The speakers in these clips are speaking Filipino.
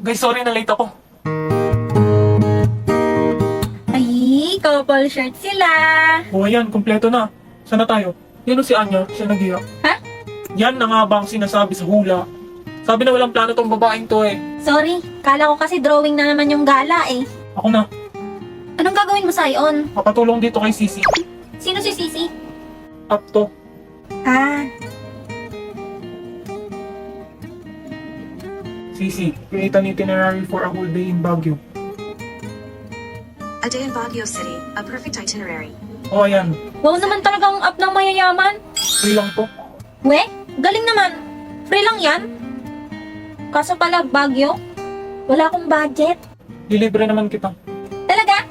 Guys, sorry na late ako. Ay, couple shirt sila. O ayan, kumpleto na. Sana tayo? Yan o si Anya, siya nag-iyak. Ha? Yan na nga ba ang sinasabi sa hula? Sabi na walang plano tong babaeng to eh. Sorry, kala ko kasi drawing na naman yung gala eh. Ako na, Anong gagawin mo sa iyon? papatulong dito kay Sisi. Sino si Sisi? Up to. Ah, Sisi, create an itinerary for a whole day in Baguio. A day in Baguio City, a perfect itinerary. O ayan, wow naman talagang up ng mayayaman. free lang to. We, galing naman. Free lang yan. Kaso pala, Baguio, wala akong budget. Dilibre naman kita. Talaga?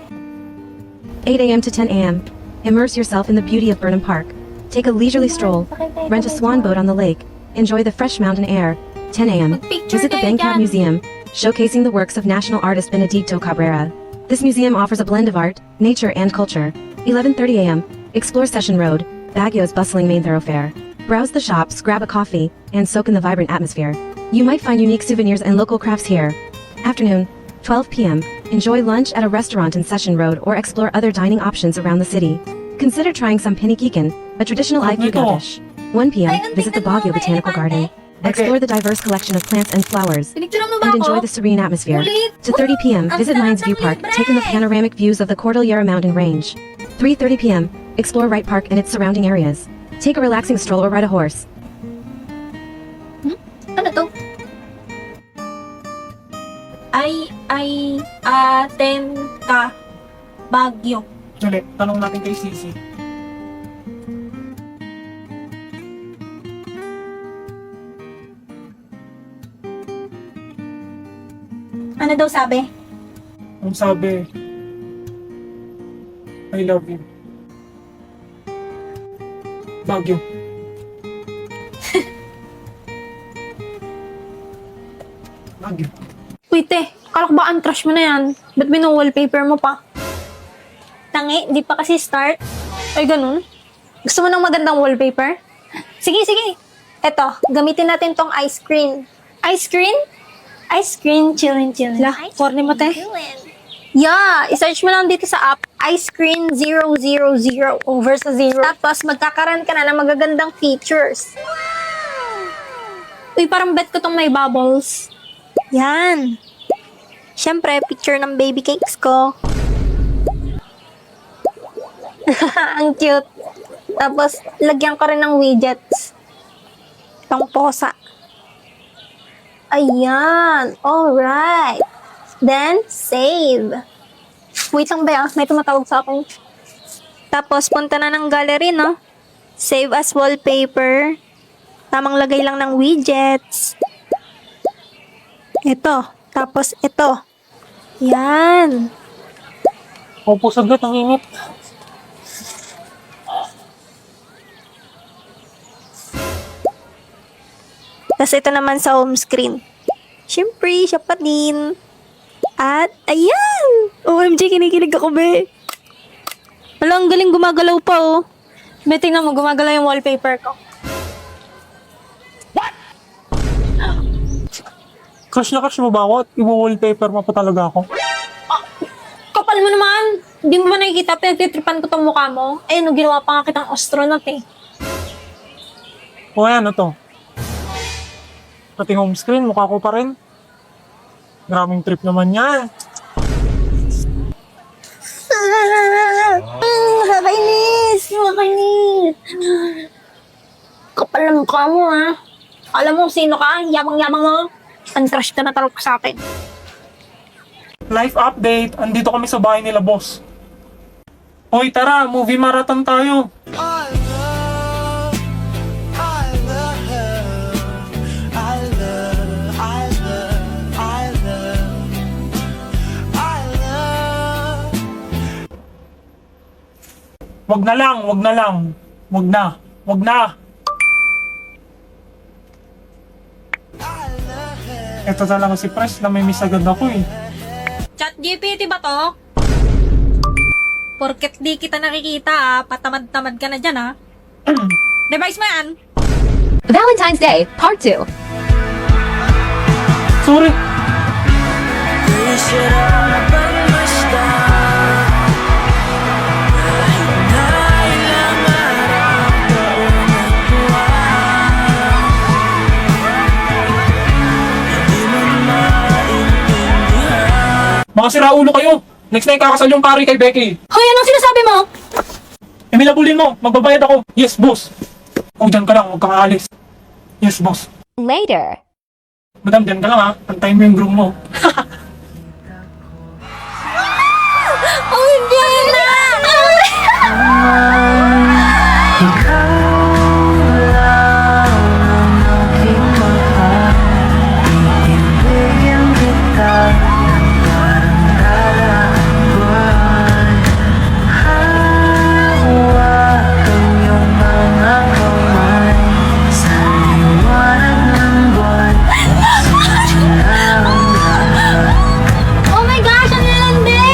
8 a.m. to 10 a.m. Immerse yourself in the beauty of Burnham Park. Take a leisurely stroll. Rent a swan boat on the lake. Enjoy the fresh mountain air. 10 a.m. Magpicture Visit the kayo Bangkok dyan. Museum, showcasing the works of national artist Benedicto Cabrera. This museum offers a blend of art, nature, and culture. 11:30 a.m. Explore Session Road, Baguio's bustling main thoroughfare. Browse the shops, grab a coffee, and soak in the vibrant atmosphere. You might find unique souvenirs and local crafts here. Afternoon, 12 p.m. Enjoy lunch at a restaurant in Session Road or explore other dining options around the city. Consider trying some pinikikan, a traditional Ano ito? Aiguga dish. 1 p.m. Ay, ang Visit the tignan mo, Baguio may Botanical elefante. Garden. Explore the diverse collection of plants and flowers. Pinicturean mo ba And ako? enjoy the serene atmosphere. Ulit? To 30 p.m. Ang Visit sarap Lions ng View Park, libre! take in the panoramic views of the Cordillera Mountain Range. 3:30 p.m. Explore Wright Park and its surrounding areas. Take a relaxing stroll or ride a horse. Ano to? Aten ka Baguio. Ulit, tanong natin kay Sisi. Ano daw sabi? Ang sabi, I love you. Baguio. Baguio. Wait akala ko ba untrush mo na yan? Ba't wallpaper mo pa? Tangi, di pa kasi start. Ay, ganun? Gusto mo ng magandang wallpaper? Sige. Eto, gamitin natin tong ice cream. Ice cream? Ice cream, chillin. Lah, corny mo, te. Chillin. Yeah, isearch mo lang dito sa app, Ice Cream 000 over sa 0. Tapos magkakaroon ka na ng magagandang features. Uy, parang bet ko tong may bubbles. Yan. Siyempre, picture ng baby cakes ko. Ang cute. Tapos, lagyan ko rin ng widgets. Pang posa. Ayan. Alright. Then, save. Wait lang ba, may tumatawag sa akin. Tapos, punta na ng gallery, no? Save as wallpaper. Tamang lagay lang ng widgets. Ito. Tapos, ito. Yan. Opo, saglit, ang init. Tapos, ito naman sa home screen. Siyempre, siya pa din. At, ayan! OMG, kinikilig ako, be. Wala, ang galing gumagalaw pa, oh. Be, tingnan mo, gumagalaw yung wallpaper ko. Crush na crush mo ba ako at i-wallpaper mo pa talaga ako? Kapal mo naman! Hindi mo ba nakikita, pinagtitripan ko tong mukha mo? Ayun, ginawa pa nga kitang astronaut, eh. O ayan, ito. Pati home screen, mukha ko pa rin. Maraming trip naman yan. Makainis. Kapal na mukha mo, ha? Alam mo sino ka? Yabang-yabang mo. Untrush ka na talaga sa akin. Life update, andito kami sa bahay nila, boss. Hoy, tara, movie marathon tayo. Wag na lang, wag na lang. Wag na, wag na. Ito talaga si Pres, namimiss agad ako eh. Chat GPT ba to? Porket di kita nakikita, patamad-tamad ka na dyan, ha? Device mo yan? Valentine's Day, Part 2. Sorry. Mga siraulo kayo! Next na ikakasal yung pari kay Becky. Hoy, anong sinasabi mo? Emil, abulin mo! Magbabayad ako! Yes, boss! Kung dyan ka lang, huwag kang aalis. Yes, boss. Later. Madam, dyan ka lang ha. Antayin mo yung groom mo. OMG na! Oh my gosh, ang lalandi!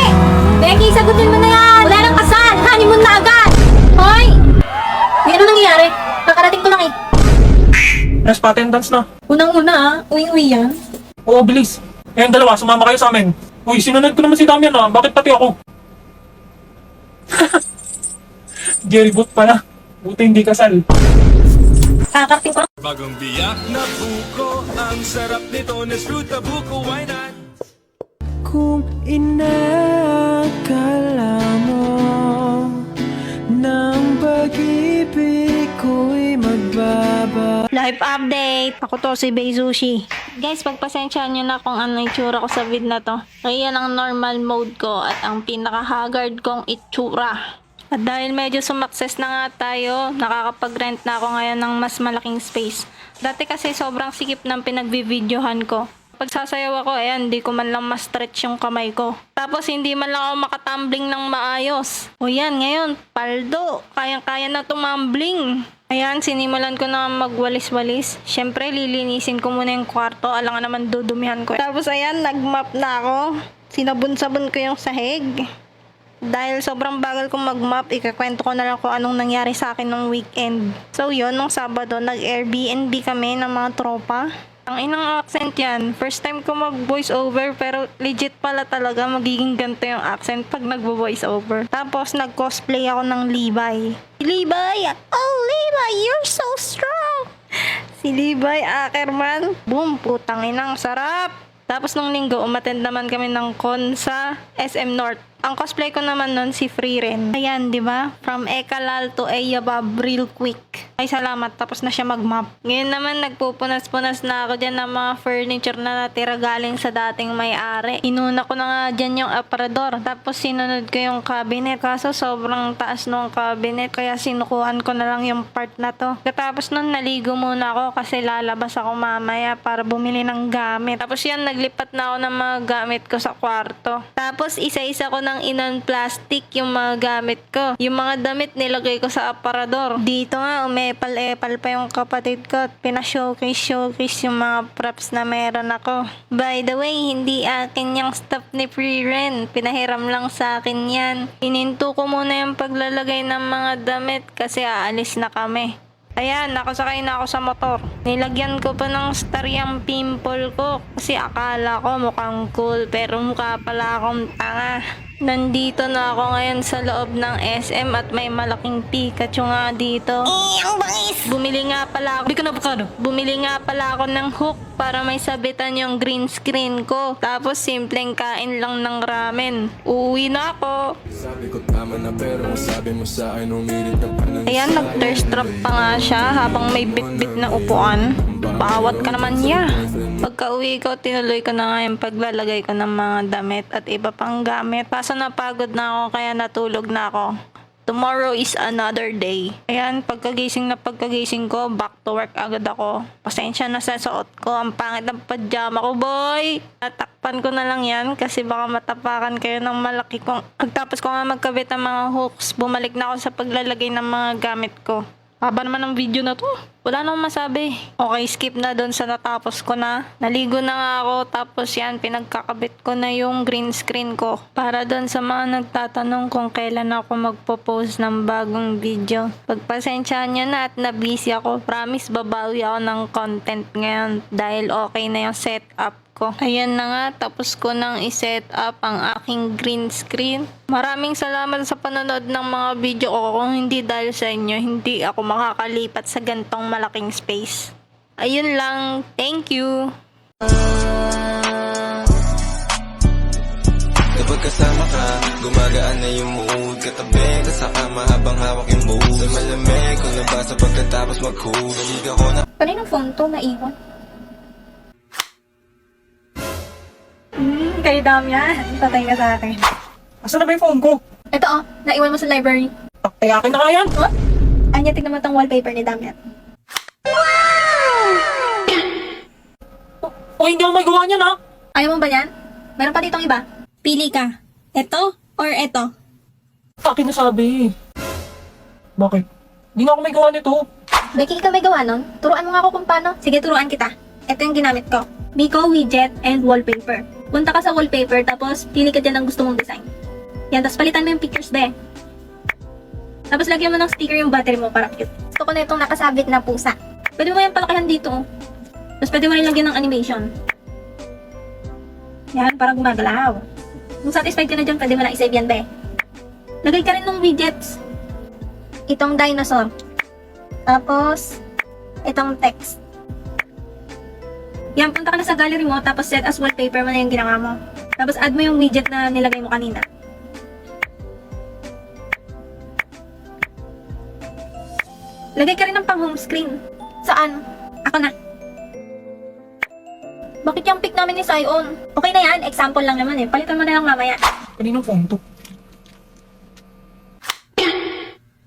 Becky, sagutin mo na yan! Wala nang kasal! Honeymoon na agad! Hoy! May ano nangyayari? Kakarating ko lang eh. Yes, pa-attendance na. Unang-una uwing-uwi yan. Oo, bilis. Ngayon dalawa, sumama kayo sa amin. Uy, sinunod ko naman si Damian ha. Bakit pati ako? Jerry Boot pala. Buti hindi kasal. Kakarating ko lang. Bagong biyak na buko, ang sarap nito na fruit na buko, why not? Kung inakala mo ng pag-ibig ko'y magbaba. Life update. Ako to si Bay Sushi. Guys, pagpasensyaan nyo na kung ano itsura ko sa vid na to. Kaya yan ang normal mode ko at ang pinaka-haggard kong itsura. At dahil medyo sumakses na nga tayo, nakakapag-rent na ako ngayon ng mas malaking space. Dati kasi sobrang sikip ng pinagbividyohan ko. Pag sasayaw ako, ayan, di ko man lang ma-stretch yung kamay ko. Tapos hindi man lang ako makatumbling ng maayos. O yan, ngayon, paldo. Kayang-kaya na tumambling. Ayan, sinimulan ko na magwalis-walis. Siyempre, lilinisin ko muna yung kwarto. Alangan naman dudumihan ko. Tapos ayan, nagmap na ako. Sinabon-sabon ko yung sahig. Dahil sobrang bagal kong mag-map, ikakwento ko na lang kung anong nangyari sa akin nung weekend. So yun, nung Sabado, nag-Airbnb kami ng mga tropa. Ang inang accent yan, first time ko mag-voice over pero legit pala talaga magiging ganito yung accent pag nagvo-voice over. Tapos nag-cosplay ako ng Levi. Levi! Oh Levi, you're so strong! Si Levi Ackerman. Boom, putang inang sarap! Tapos nung linggo, umattend naman kami ng con sa SM North. Ang cosplay ko naman nun si Freeren. Ayan, di ba? From Ekalal to Eyabab real quick. Ay, salamat. Tapos na siya mag-map. Ngayon naman, nagpupunas-punas na ako dyan ng mga furniture na natira galing sa dating may-ari. Inuna ko na nga dyan yung aparador. Tapos sinunod ko yung cabinet. Kaso sobrang taas nung cabinet. Kaya sinukuhan ko na lang yung part na to. Katapos nun, naligo muna ako kasi lalabas ako mamaya para bumili ng gamit. Tapos yan, naglipat na ako ng mga gamit ko sa kwarto. Tapos isa-isa ko ng inon plastic yung mga gamit ko. Yung mga damit nilagay ko sa aparador. Dito nga, umepal-epal pa yung kapatid ko at pina-showcase yung mga props na meron ako. By the way, hindi akin yung stuff ni Freeren. Pinahiram lang sa akin yan. Ininto ko muna yung paglalagay ng mga damit kasi aalis na kami. Ayan, nakasakay na ako sa motor. Nilagyan ko pa ng star yung pimple ko kasi akala ko mukhang cool pero mukha pala akong tanga. Nandito na ako ngayon sa loob ng SM at may malaking Pikachu nga dito. Ang bangis! Bumili nga pala ako. Bumili nga pala ako ng hook para may sabitan yung green screen ko. Tapos simpleng kain lang ng ramen. Uuwi na ako. Sabi ko tama na pero sabi mo sa akin umirit ng panang. Ayan, nag-thirst trap pa nga siya habang may bit-bit na upuan. Bawat ka naman niya. Pagka uwi ko, tinuloy ko na nga yung paglalagay ko ng mga damit at iba pang gamit. Kaso napagod na ako kaya natulog na ako. Tomorrow is another day. Ayan, pagkagising ko, back to work agad ako. Pasensya na sa suot ko. Ang pangit ng pajama ko, boy! Tatakpan ko na lang yan kasi baka matapakan kayo ng malaki kong... Pagtapos ko nga magkabit ng mga hooks, bumalik na ako sa paglalagay ng mga gamit ko. Haba naman ang video na to. Wala nang masabi. Okay, skip na doon sa natapos ko na. Naligo na nga ako. Tapos yan, pinagkakabit ko na yung green screen ko. Para doon sa mga nagtatanong kung kailan ako magpo-post ng bagong video. Pagpasensyaan nyo na at na-busy ako. Promise, babawi ako ng content ngayon. Dahil okay na yung setup ko. Ayan na nga, tapos ko nang iset up ang aking green screen. Maraming salamat sa panonood ng mga video ko. Kung hindi dahil sa inyo, hindi ako makakalipat sa gantong malaking space. Ayun lang, thank you! Kapag kasama ka, gumagaan na yung mood. Katabi ka sa kama habang hawak yung mood. Sa malamig, kung nabasa pagkatapos mag-cool. Naliga ko na Kaninong phone to? Naiwan. Kayo dami yan. Patay ka sa akin. Asan na ba yung phone ko? Ito oh, naiwan mo sa library. Ay, akin na nga yan. What? Anya, tignan mo tong wallpaper ni Damian. O, hindi ako may gawa niyan, ha? Ayaw mo ba yan? Meron pa ditong iba. Pili ka. Ito or ito? Akin na sabi. Bakit? Hindi na ako may gawa nito. Becky, ikaw may gawa nun? Turuan mo nga ako kung paano. Sige, turuan kita. Ito yung ginamit ko. Biko, widget, and wallpaper. Punta ka sa wallpaper, tapos pili ka dyan ng gusto mong design. Yan, tapos palitan mo yung pictures de. Tapos lagyan mo ng sticker yung battery mo para cute. Gusto ko na itong nakasabit na pusa. Pwede mo yung palakihan dito. Oh. Tapos pwede mo rin lagyan ng animation. Yan, para gumagalaw. Kung satisfied ka na dyan, pwede mo na isave yan, be. Lagay ka rin ng widgets. Itong dinosaur. Tapos, itong text. Yan, punta ka na sa gallery mo, tapos set as wallpaper mo na yung ginawa mo. Tapos add mo yung widget na nilagay mo kanina. Lagay ka rin ng pang home screen. Saan? Ako na. Bakit yung pic namin ni Sion? Okay na yan, example lang naman eh. Palitan mo na lang mamaya. Kaninong phone to?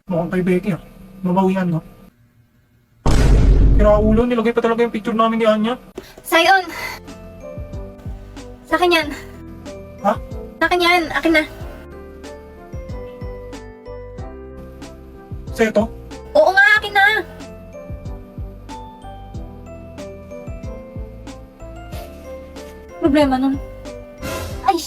Mukhang kay Becky, ah. Mabawian, no? Kira ulo, nilagay pa talaga yung picture namin ni Anya. Sion! Sa akin yan. Ha? Sa akin yan, akin na. Sa ito? Oo nga, akin na. Problema nun. Ay!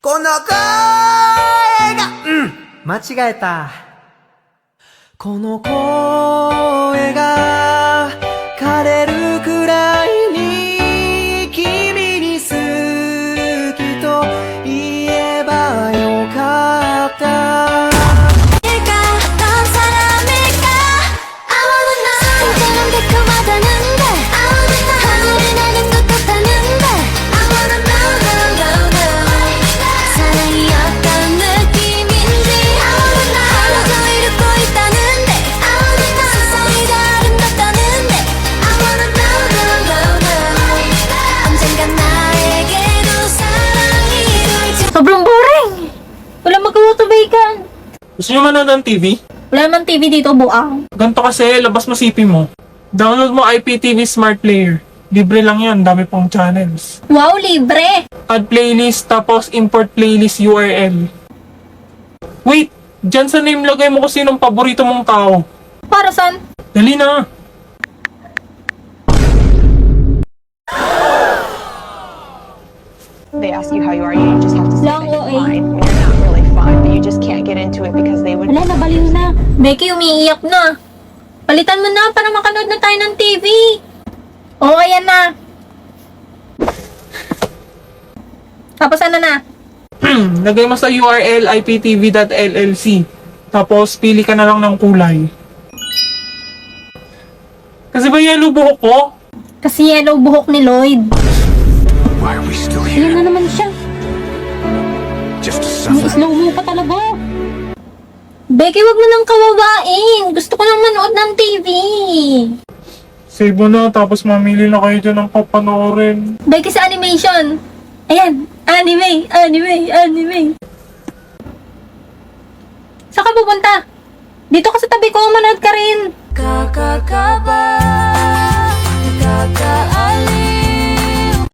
Kono声が、間違えた。この声が枯れるくらいに君に好きと言えばよかった。Sobrang boring! Wala magawa to, Bacon. Gusto nyo manood ng TV? Wala naman TV dito, buang. Ganto kasi, labas mo CP mo. Download mo IPTV Smart Player. Libre lang yan, dami pang channels. Wow, libre! Add playlist, tapos import playlist URL. Wait! Diyan sa name lagay mo kung sinong paborito mong tao. Para saan? Dali na! They ask you how you are, you just have to say Lang, that you're OA. fine when you're not really fine, but you just can't get into it because they would. Wala, nabaliw na. Becky, umiiyak na. Palitan mo na para makanood na tayo ng TV. Oo, ayan na. Tapos ano na? Lagay mo sa URL iptv.llc. Tapos pili ka na lang ng kulay. Kasi ba yellow buhok ko? Kasi yellow buhok ni Lloyd. Why are we still Ayan na naman siya. Just to May slow mo pa talaga. Becky, wag mo nang kawawain. Gusto ko nang manood ng TV. Save mo na, tapos mamili na kayo dyan ng papanoorin. Becky sa animation. Ayan, anime. Saan ka pupunta? Dito ka sa tabi ko, manood ka rin. Kakakaba